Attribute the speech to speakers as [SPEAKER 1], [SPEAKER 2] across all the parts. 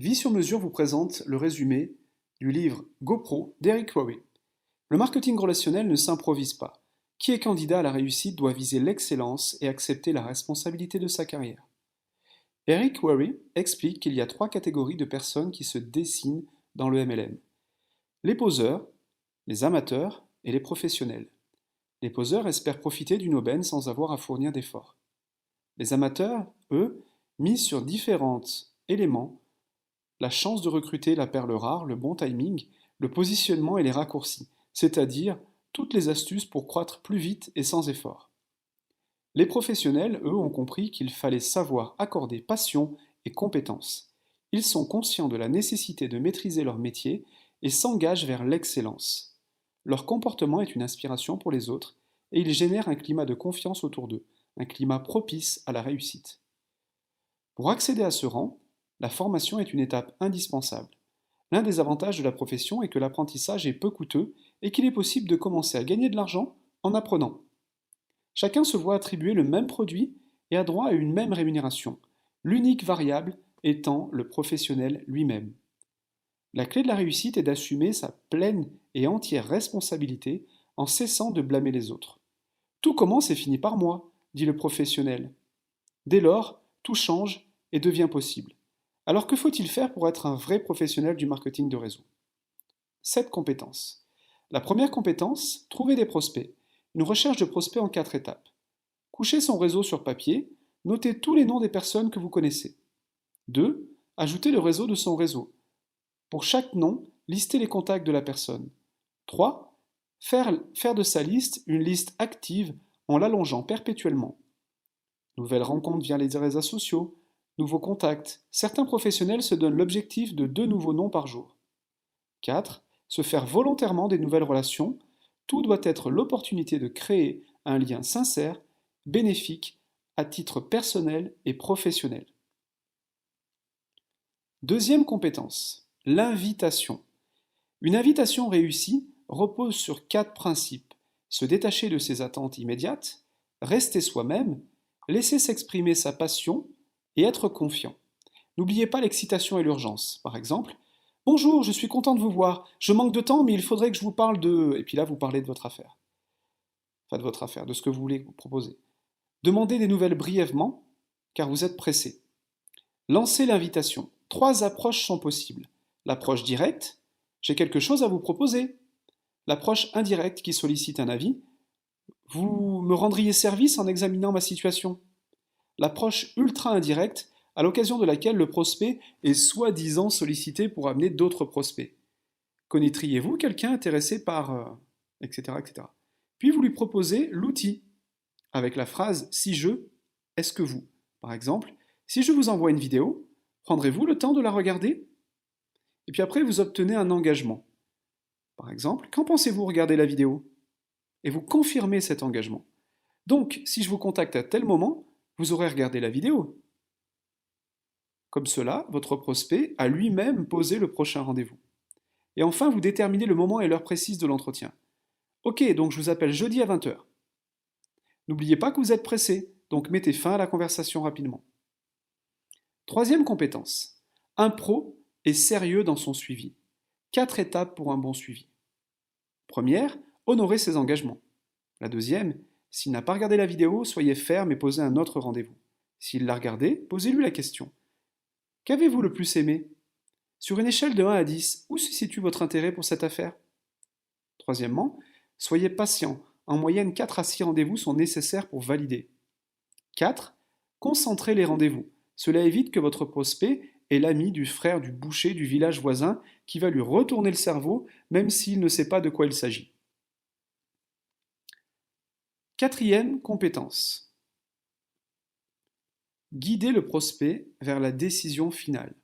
[SPEAKER 1] Vie sur mesure vous présente le résumé du livre GoPro d'Eric Worre. Le marketing relationnel ne s'improvise pas. Qui est candidat à la réussite doit viser l'excellence et accepter la responsabilité de sa carrière. Eric Worre explique qu'il y a 3 catégories de personnes qui se dessinent dans le MLM. Les poseurs, les amateurs et les professionnels. Les poseurs espèrent profiter d'une aubaine sans avoir à fournir d'efforts. Les amateurs, eux, misent sur différents éléments: la chance de recruter la perle rare, le bon timing, le positionnement et les raccourcis, c'est-à-dire toutes les astuces pour croître plus vite et sans effort. Les professionnels, eux, ont compris qu'il fallait savoir accorder passion et compétence. Ils sont conscients de la nécessité de maîtriser leur métier et s'engagent vers l'excellence. Leur comportement est une inspiration pour les autres et ils génèrent un climat de confiance autour d'eux, un climat propice à la réussite. Pour accéder à ce rang, la formation est une étape indispensable. L'un des avantages de la profession est que l'apprentissage est peu coûteux et qu'il est possible de commencer à gagner de l'argent en apprenant. Chacun se voit attribuer le même produit et a droit à une même rémunération, l'unique variable étant le professionnel lui-même. La clé de la réussite est d'assumer sa pleine et entière responsabilité en cessant de blâmer les autres. Tout commence et finit par moi, dit le professionnel. Dès lors, tout change et devient possible. Alors que faut-il faire pour être un vrai professionnel du marketing de réseau? 7 compétences. La première compétence, trouver des prospects. Une recherche de prospects en 4 étapes. Coucher son réseau sur papier, notez tous les noms des personnes que vous connaissez. 2. Ajouter le réseau de son réseau. Pour chaque nom, listez les contacts de la personne. 3. Faire de sa liste une liste active en l'allongeant perpétuellement. Nouvelles rencontres via les réseaux sociaux, nouveaux contacts. Certains professionnels se donnent l'objectif de 2 nouveaux noms par jour. 4. Se faire volontairement des nouvelles relations. Tout doit être l'opportunité de créer un lien sincère, bénéfique, à titre personnel et professionnel. Deuxième compétence, l'invitation. Une invitation réussie repose sur 4 principes. Se détacher de ses attentes immédiates, rester soi-même, laisser s'exprimer sa passion et être confiant. N'oubliez pas l'excitation et l'urgence. Par exemple, bonjour, je suis content de vous voir. Je manque de temps, mais il faudrait que je vous parle de... Et puis là, vous parlez de votre affaire. Enfin, de votre affaire, de ce que vous voulez vous proposer. Demandez des nouvelles brièvement, car vous êtes pressé. Lancez l'invitation. 3 approches sont possibles. L'approche directe, j'ai quelque chose à vous proposer. L'approche indirecte qui sollicite un avis, vous me rendriez service en examinant ma situation. L'approche ultra indirecte, à l'occasion de laquelle le prospect est soi-disant sollicité pour amener d'autres prospects. Connaîtriez-vous quelqu'un intéressé par... etc., etc. Puis vous lui proposez l'outil, avec la phrase si je, est-ce que vous? Par exemple, si je vous envoie une vidéo, prendrez-vous le temps de la regarder? Et puis après, vous obtenez un engagement. Par exemple, quand pensez-vous regarder la vidéo? Et vous confirmez cet engagement. Donc, si je vous contacte à tel moment, vous aurez regardé la vidéo. Comme cela, votre prospect a lui-même posé le prochain rendez-vous. Et enfin, vous déterminez le moment et l'heure précise de l'entretien. Ok, donc je vous appelle jeudi à 20 h. N'oubliez pas que vous êtes pressé, donc mettez fin à la conversation rapidement. Troisième compétence. Un pro est sérieux dans son suivi. 4 étapes pour un bon suivi. Première, honorer ses engagements. La deuxième, s'il n'a pas regardé la vidéo, soyez ferme et posez un autre rendez-vous. S'il l'a regardé, posez-lui la question. Qu'avez-vous le plus aimé? Sur une échelle de 1 à 10, où se situe votre intérêt pour cette affaire? Troisièmement, soyez patient. En moyenne, 4 à 6 rendez-vous sont nécessaires pour valider. 4. Concentrez les rendez-vous. Cela évite que votre prospect est l'ami du frère du boucher du village voisin qui va lui retourner le cerveau même s'il ne sait pas de quoi il s'agit. Quatrième compétence. Guider le prospect vers la décision finale.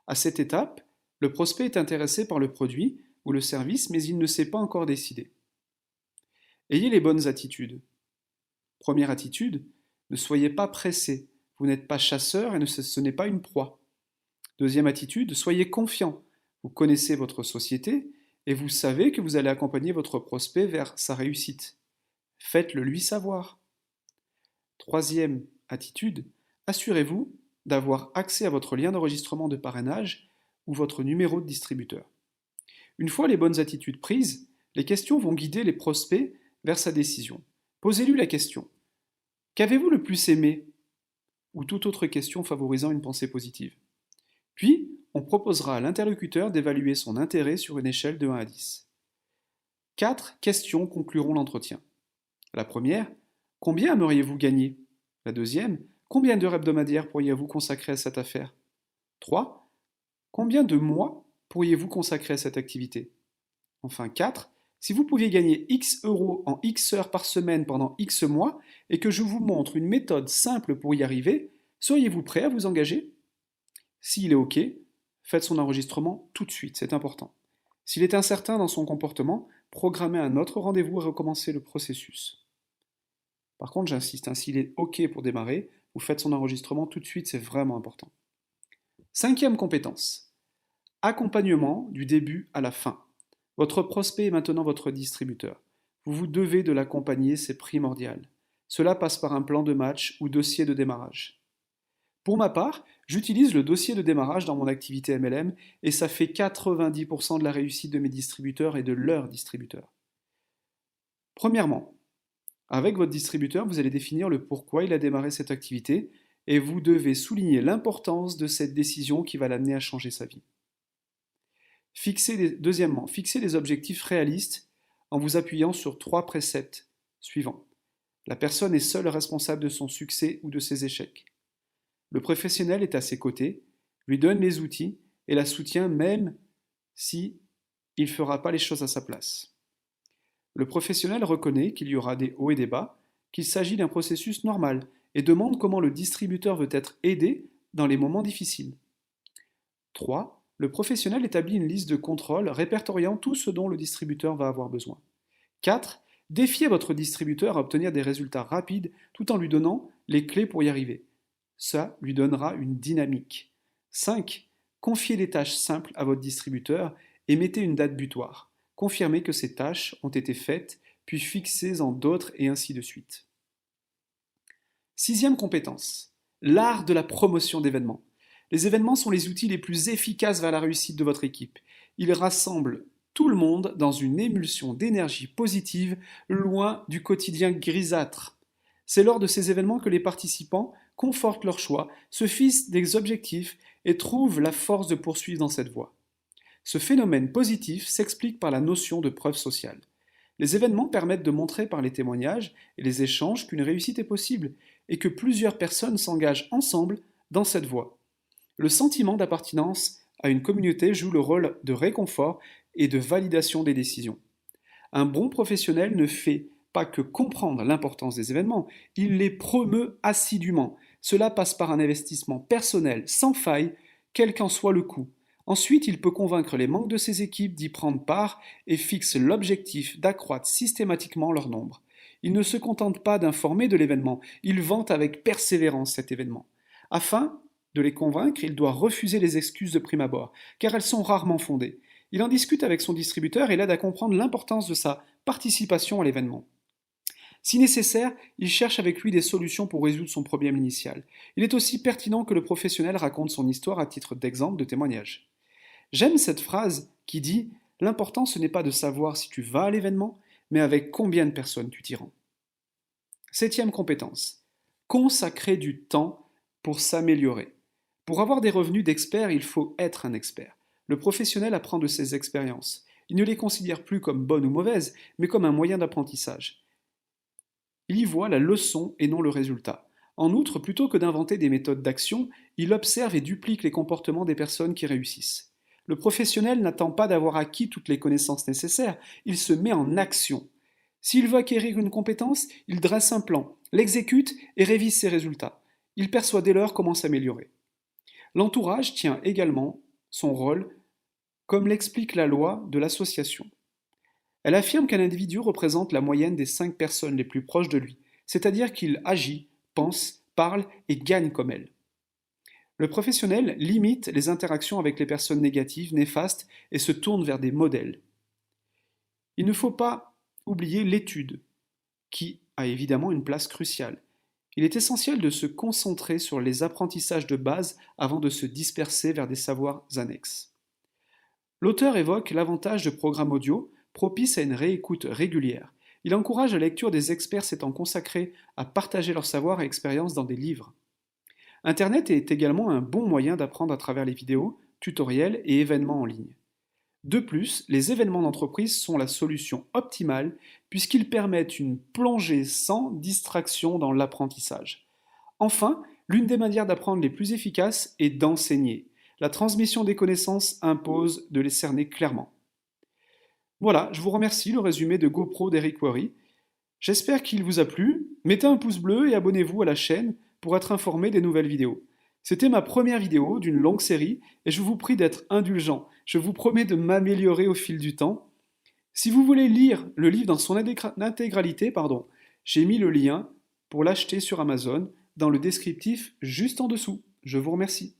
[SPEAKER 1] À cette étape, le prospect est intéressé par le produit ou le service, mais il ne s'est pas encore décidé. Ayez les bonnes attitudes. Première attitude, ne soyez pas pressé. Vous n'êtes pas chasseur et ce n'est pas une proie. Deuxième attitude, soyez confiant. Vous connaissez votre société et vous savez que vous allez accompagner votre prospect vers sa réussite. Faites-le lui savoir. Troisième attitude, assurez-vous d'avoir accès à votre lien d'enregistrement de parrainage ou votre numéro de distributeur. Une fois les bonnes attitudes prises, les questions vont guider les prospects vers sa décision. Posez-lui la question: qu'avez-vous le plus aimé? Ou toute autre question favorisant une pensée positive. Puis, on proposera à l'interlocuteur d'évaluer son intérêt sur une échelle de 1 à 10. 4 questions concluront l'entretien. La première: combien aimeriez-vous gagner? La deuxième: combien d'heures hebdomadaires pourriez-vous consacrer à cette affaire? 3. Combien de mois pourriez-vous consacrer à cette activité? Enfin 4. Si vous pouviez gagner X euros en X heures par semaine pendant X mois et que je vous montre une méthode simple pour y arriver, seriez-vous prêt à vous engager? S'il est OK, faites son enregistrement tout de suite, c'est important. S'il est incertain dans son comportement, programmez un autre rendez-vous et recommencez le processus. Par contre, j'insiste, s'il est OK pour démarrer, vous faites son enregistrement tout de suite, c'est vraiment important. 5e compétence. Accompagnement du début à la fin. Votre prospect est maintenant votre distributeur. Vous vous devez de l'accompagner, c'est primordial. Cela passe par un plan de match ou dossier de démarrage. Pour ma part, j'utilise le dossier de démarrage dans mon activité MLM et ça fait 90% de la réussite de mes distributeurs et de leurs distributeurs. Premièrement, avec votre distributeur, vous allez définir le pourquoi il a démarré cette activité et vous devez souligner l'importance de cette décision qui va l'amener à changer sa vie. Deuxièmement, fixez des objectifs réalistes en vous appuyant sur 3 préceptes suivants. La personne est seule responsable de son succès ou de ses échecs. Le professionnel est à ses côtés, lui donne les outils et la soutient même si il ne fera pas les choses à sa place. Le professionnel reconnaît qu'il y aura des hauts et des bas, qu'il s'agit d'un processus normal et demande comment le distributeur veut être aidé dans les moments difficiles. 3. Le professionnel établit une liste de contrôles répertoriant tout ce dont le distributeur va avoir besoin. 4. Défiez votre distributeur à obtenir des résultats rapides tout en lui donnant les clés pour y arriver. Ça lui donnera une dynamique. 5. Confiez des tâches simples à votre distributeur et mettez une date butoir. Confirmez que ces tâches ont été faites, puis fixez-en d'autres et ainsi de suite. 6e compétence. L'art de la promotion d'événements. Les événements sont les outils les plus efficaces vers la réussite de votre équipe. Ils rassemblent tout le monde dans une émulsion d'énergie positive, loin du quotidien grisâtre. C'est lors de ces événements que les participants confortent leur choix, se fixent des objectifs et trouvent la force de poursuivre dans cette voie. Ce phénomène positif s'explique par la notion de preuve sociale. Les événements permettent de montrer par les témoignages et les échanges qu'une réussite est possible et que plusieurs personnes s'engagent ensemble dans cette voie. Le sentiment d'appartenance à une communauté joue le rôle de réconfort et de validation des décisions. Un bon professionnel ne fait pas que comprendre l'importance des événements, il les promeut assidûment. Cela passe par un investissement personnel sans faille, quel qu'en soit le coût. Ensuite, il peut convaincre les membres de ses équipes d'y prendre part et fixe l'objectif d'accroître systématiquement leur nombre. Il ne se contente pas d'informer de l'événement, il vante avec persévérance cet événement. Afin de les convaincre, il doit refuser les excuses de prime abord, car elles sont rarement fondées. Il en discute avec son distributeur et l'aide à comprendre l'importance de sa participation à l'événement. Si nécessaire, il cherche avec lui des solutions pour résoudre son problème initial. Il est aussi pertinent que le professionnel raconte son histoire à titre d'exemple de témoignage. J'aime cette phrase qui dit « L'important ce n'est pas de savoir si tu vas à l'événement, mais avec combien de personnes tu t'y rends. » 7e compétence. Consacrer du temps pour s'améliorer. Pour avoir des revenus d'expert, il faut être un expert. Le professionnel apprend de ses expériences. Il ne les considère plus comme bonnes ou mauvaises, mais comme un moyen d'apprentissage. Il y voit la leçon et non le résultat. En outre, plutôt que d'inventer des méthodes d'action, il observe et duplique les comportements des personnes qui réussissent. Le professionnel n'attend pas d'avoir acquis toutes les connaissances nécessaires, il se met en action. S'il veut acquérir une compétence, il dresse un plan, l'exécute et révise ses résultats. Il perçoit dès lors comment s'améliorer. L'entourage tient également son rôle, comme l'explique la loi de l'association. Elle affirme qu'un individu représente la moyenne des 5 personnes les plus proches de lui, c'est-à-dire qu'il agit, pense, parle et gagne comme elle. Le professionnel limite les interactions avec les personnes négatives, néfastes et se tourne vers des modèles. Il ne faut pas oublier l'étude, qui a évidemment une place cruciale. Il est essentiel de se concentrer sur les apprentissages de base avant de se disperser vers des savoirs annexes. L'auteur évoque l'avantage de programmes audio propices à une réécoute régulière. Il encourage la lecture des experts s'étant consacrés à partager leur savoir et expérience dans des livres. Internet est également un bon moyen d'apprendre à travers les vidéos, tutoriels et événements en ligne. De plus, les événements d'entreprise sont la solution optimale puisqu'ils permettent une plongée sans distraction dans l'apprentissage. Enfin, l'une des manières d'apprendre les plus efficaces est d'enseigner. La transmission des connaissances impose de les cerner clairement. Voilà, je vous remercie, le résumé de GoPro d'Eric Worre. J'espère qu'il vous a plu. Mettez un pouce bleu et abonnez-vous à la chaîne pour être informé des nouvelles vidéos. C'était ma première vidéo d'une longue série et je vous prie d'être indulgent. Je vous promets de m'améliorer au fil du temps. Si vous voulez lire le livre dans son intégralité, j'ai mis le lien pour l'acheter sur Amazon dans le descriptif juste en dessous. Je vous remercie.